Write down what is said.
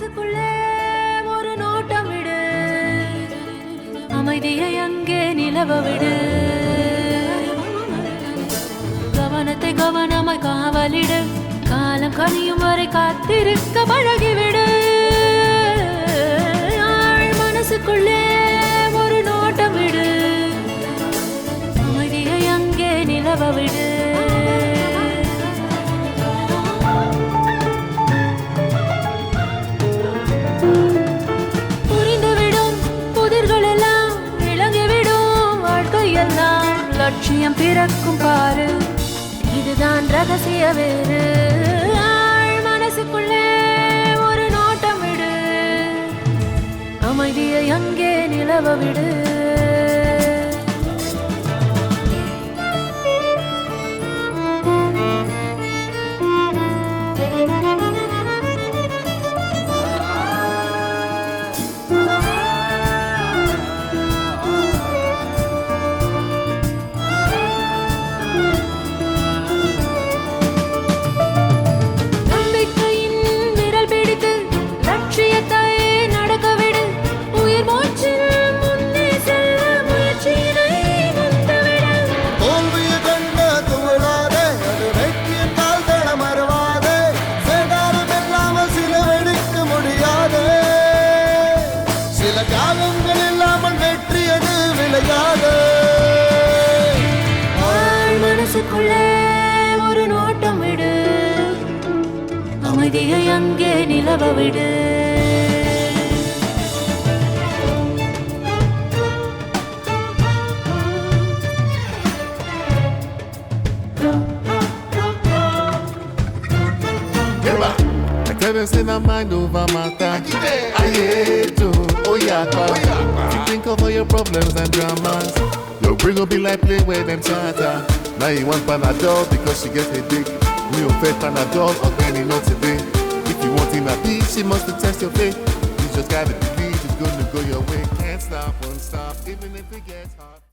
மனசுக்குள்ளே ஒரு நோட்டம் விடு, அமைதியை அங்கே நிலவ விடு, கவனத்தை கவனமாய் காவலிடு, காலம் கனியும் வரை காத்திருக்க பழகிவிடு. மனசுக்குள்ளே ஒரு நோட்டம் விடு, அமைதியை அங்கே நிலவ விடு. புரிந்துவிடும் புதிர்கள் எல்லாம் விளங்கிவிடும், வாழ்க்கையெல்லாம் லட்சியம் பிறக்கும் பாரு, இதுதான் ரகசிய வேறு. மனசுக்குள்ளே ஒரு நோட்டம் விடு, அமைதியை அங்கே நிலவ விடு. மனசுக்குள்ளே ஒரு நோட்டம் விடு, அமைதியை அங்கே நிலவ விடு. Say my mind over matter. I hate to, oh yeah, you think of all your problems and dramas. Your brain will be like play where them chatter. Now you want Panadol because she gets a dick. Me will pay Panadol or penny not today. If you want him happy, she must test your faith. You just gotta believe it's gonna go your way. Can't stop, won't stop, even if it gets hard.